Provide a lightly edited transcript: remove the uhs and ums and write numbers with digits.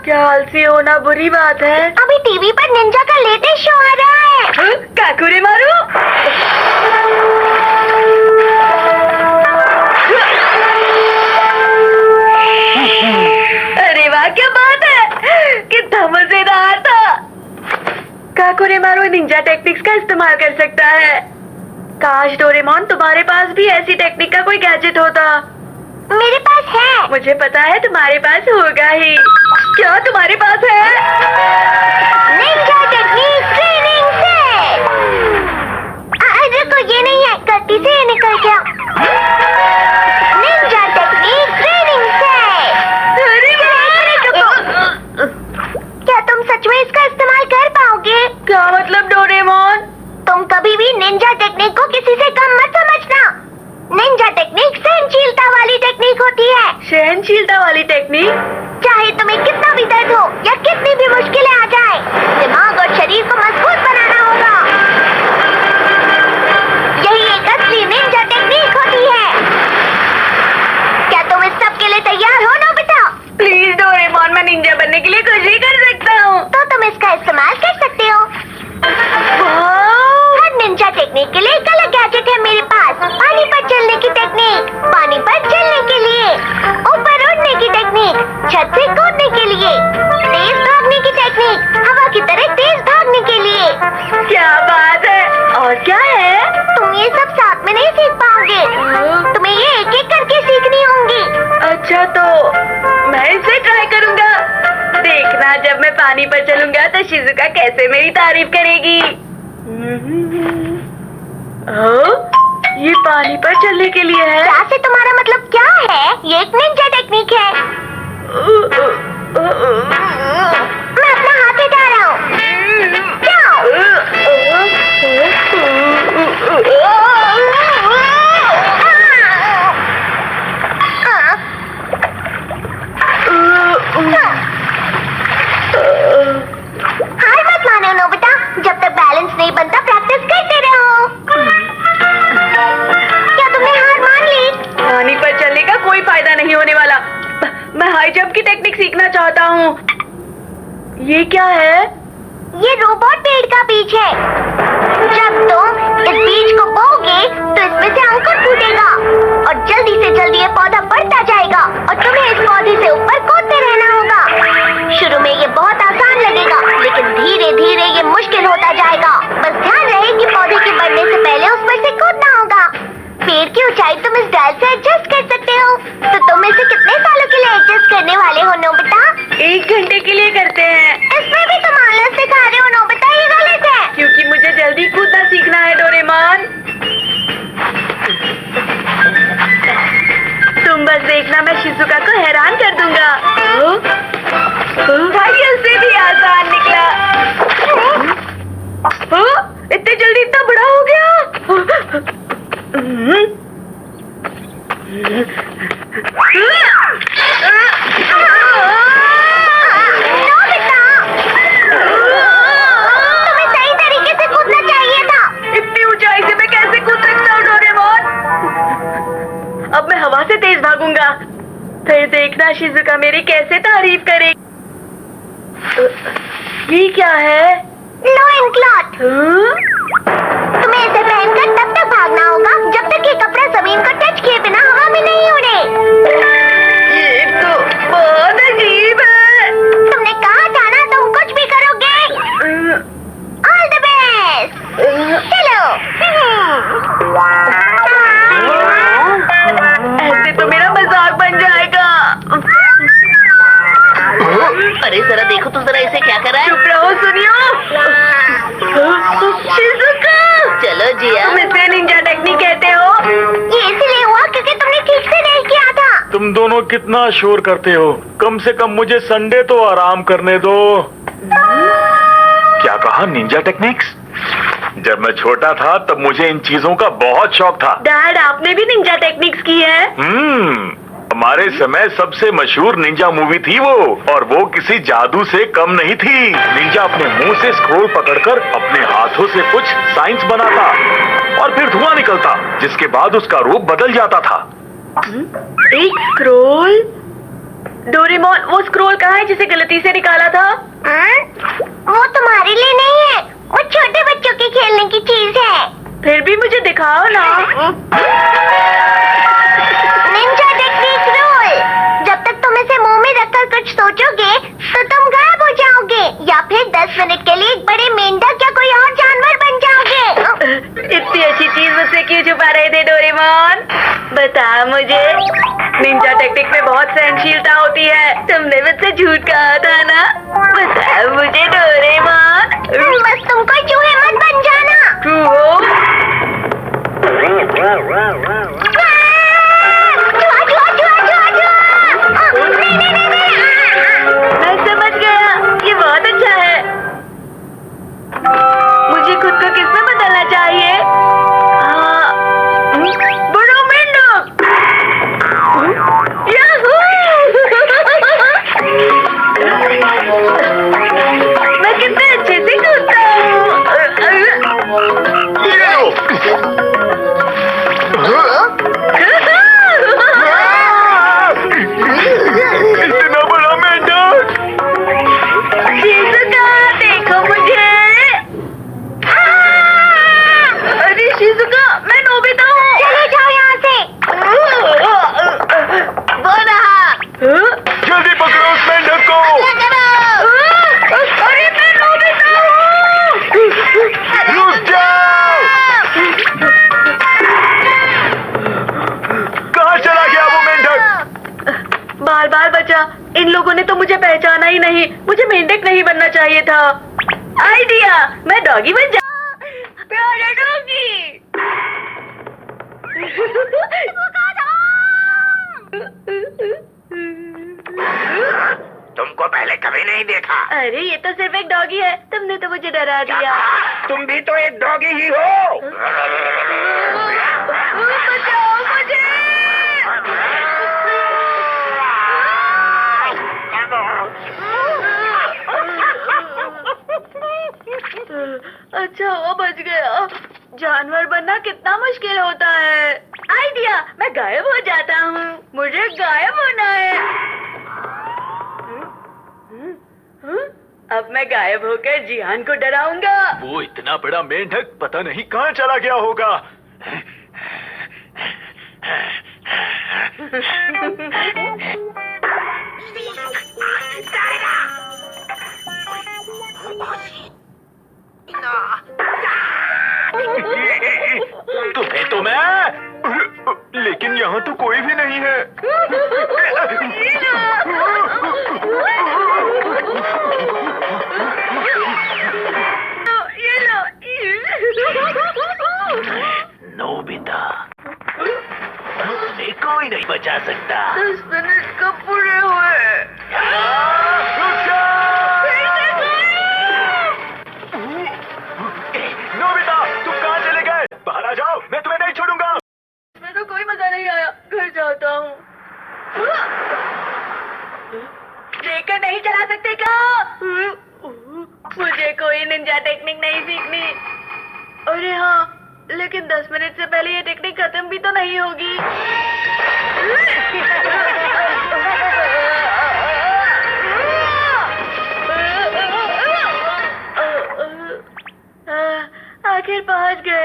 क्या आलसी होना बुरी बात है। अभी टीवी पर निंजा का लेटेस्ट शो आ रहा है। काकुरे मारू। अरे वाह क्या बात है, कितना मजेदार था। काकुरे मारू निंजा टेक्निक्स का इस्तेमाल कर सकता है। काश डोरेमोन तुम्हारे पास भी ऐसी टेक्निक का कोई गैजेट होता। मेरे पास है। मुझे पता है तुम्हारे पास होगा ही। क्या तुम्हारे पास है? Ninja technique training set. रुको, ये नहीं है, गलती से ये निकल गया। Ninja technique training set. क्या तुम सच में इसका इस्तेमाल कर पाओगे? क्या मतलब डोरेमोन? तुम कभी भी निंजा टेक्निक को किसी से कम मत समझना। निंजा टेक्निक सहनशीलता वाली टेक्निक होती है। सहनशीलता वाली टेक्निक? चाहे तुम्हें कितना भी दर्द हो या कितनी भी मुश्किलें आ जाए, दिमाग और शरीर को मजबूत बनाना होगा। यही एक असली निंजा टेक्निक होती है। क्या तुम इस सब के लिए तैयार हो नोबिता? प्लीज डोरेमोन, मैं निंजा बनने के लिए कुछ भी कर सकता हूँ। तो तुम इसका इस्तेमाल कर सकते हो। हर निंजा टेक्निक के लिए एक अलग गैजेट है मेरे पास। पानी पर चलने की टेक्निक, पानी पर चलने के लिए। ऊपर उड़ने की टेक्निक, छत से कूदने के लिए। तेज भागने की टेक्निक, हवा की तरह तेज भागने के लिए। क्या बात है। और क्या है? तुम ये सब साथ में नहीं सीख पाओगे। तुम्हें ये एक एक करके सीखनी होंगी। अच्छा, तो मैं इसे ट्राई करूँगा। देखना जब मैं पानी पर चलूंगा तो शिजुका कैसे मेरी तारीफ करेगी। ये पानी पर चलने के लिए है। क्या से तुम्हारा मतलब क्या है? ये एक निंजा टेक्निक है। मैं अपना हाथ हटा रहा हूँ। जाओ। हार मत मानो नोबिता, जब तक बैलेंस नहीं बनता प्रैक्टिस करते रहो। क्या तुमने हार मान ली? पानी पर चलने का कोई फायदा नहीं होने वाला। मैं हाई जंप की टेक्निक सीखना चाहता हूँ। ये क्या है? ये रोबोट पेड़ का बीज है। जब तुम इस बीज को बोओगे तो इसमें से अंकुर फूटेगा और जल्दी से जल्दी ये पौधा बढ़ता जाएगा और तुम्हें इस पौधे से ऊपर कूदते रहना होगा। शुरू में ये बहुत आसान लगेगा, लेकिन धीरे धीरे ये मुश्किल होता जाएगा। बस ध्यान रहे कि पौधे के बढ़ने से पहले उस पर से कूदना होगा। पेड़ की ऊंचाई तुम इस डाल से एडजस्ट कर सकते हो। तो तुम इसे कितने सालों के लिए एडजस्ट करने वाले हो नोबिता? 1 घंटे के लिए करते हैं। इसमें भी तुम आलस दिखा रहे हो नोबिता, ये गलत है। क्योंकि मुझे जल्दी कूदना सीखना है डोरेमोन। तुम बस देखना, मैं शिजुका को हैरान कर दूंगा। भाई उससे भी आसान निकला। इतने जल्दी इतना बड़ा हो गया। तुम्हें सही तरीके से कूदना चाहिए था। इतनी ऊंचाई से मैं कैसे कूद सकता हूँ डोरेमोन? अब मैं हवा से तेज भागूंगा। फिर देखना शिजुका मेरी कैसे तारीफ करेगी। ये क्या है? Lion cloth. तुम्हें इसे पहनकर तब तक भागना होगा जब तक ये कपड़ा जमीन को टच किए बिना हवा में नहीं उड़े। ये तो बहुत अजीब है। तुमने कहा था ना तुम कुछ भी करोगे। All the best. चलो। ऐसे तो मेरा मजाक बन जाएगा। अरे जरा देखो तो जरा इसे क्या कर रहा है। चुप रहो, सुनियो। शिजुका, चलो जिया। तुम इसे निंजा टेक्निक कहते हो? ये इसलिए हुआ क्योंकि तुमने ठीक से नहीं किया था। तुम दोनों कितना शोर करते हो। कम से कम मुझे संडे तो आराम करने दो। क्या कहा? Ninja techniques? जब मैं छोटा था तब मुझे इन चीजों का बहुत शौक था। डैड, आपने भी निंजा टेक्निक्स की है? हमारे समय सबसे मशहूर निंजा मूवी थी वो, और वो किसी जादू से कम नहीं थी। निंजा अपने मुंह से स्क्रोल पकड़कर अपने हाथों से कुछ साइंस बनाता और फिर धुआं निकलता, जिसके बाद उसका रूप बदल जाता था। एक स्क्रोल? डोरेमोन, वो स्क्रोल कहाँ है जिसे गलती से निकाला था? वो तुम्हारे लिए नहीं है, वो छोटे बच्चों के खेलने की चीज है। फिर भी मुझे दिखाओ ना। निंजा टेक्निक रूल, जब तक तुम इसे मुंह में रखकर कुछ सोचोगे तो तुम गायब हो जाओगे, या फिर 10 मिनट के लिए एक बड़े मेंढक या कोई और जानवर बन जाओगे। इतनी अच्छी चीज मुझसे क्यों छुपा रहे थे डोरेमोन? बता मुझे। निंजा टेक्निक में बहुत सहनशीलता होती है, तुमने मुझसे झूठ कहा था ना? बता मुझे डोरेमोन। बस तुम कोई चूहे मत बन जाना। तू हो? मैं समझ गया, ये बहुत अच्छा है। मुझे खुद को किसमें बदलना चाहिए? हाँ, बड़ा मेंढक। याहू! मैं कितने अच्छे से कूदता हूँ। इतना बड़ा मेंढक! शिजुका, देखो मुझे। अरे शिजुका, मैं नोबिता हूँ। चले जाओ यहाँ से। वो रहा। जल्दी पकड़ो उस मेंढक को! अरे मैं नोबिता हूँ। रुक जाओ! कहाँ चला गया वो मेंढक? बार बार बचा। इन लोगों ने तो मुझे पहचाना ही नहीं। मुझे मेंढक नहीं बनना चाहिए था। आइडिया, मैं डॉगी बन जा। प्यारा डॉगी। तुमको पहले कभी नहीं देखा। अरे ये तो सिर्फ एक डॉगी है, तुमने तो मुझे डरा दिया। तुम भी तो एक डॉगी ही हो। बचाओ मुझे। अच्छा वो बच गया। जानवर बनना कितना मुश्किल होता है। आइडिया, मैं गायब हो जाता हूँ। मुझे गायब होना है। अब मैं गायब होकर जिहान को डराऊंगा। वो इतना बड़ा मेंढक पता नहीं कहाँ चला गया होगा। तुम्हें तो मैं, लेकिन यहाँ तो कोई भी नहीं है। ये लो। नोबिता, तुम्हें कोई नहीं बचा सकता। 10 मिनट कब पूरे हुए? नोबिता, तुम कहाँ चले गए? बाहर आ जाओ, मैं तुम्हें नहीं छोड़ूंगा। इसमें तो कोई मजा नहीं आया। घर जाता हूँ। देखकर नहीं चला सकते क्या? मुझे कोई निंजा टेक्निक नहीं सीखनी। अरे हाँ, लेकिन 10 मिनट से पहले ये टेक्निक खत्म भी तो नहीं होगी। आखिर पहुंच गए।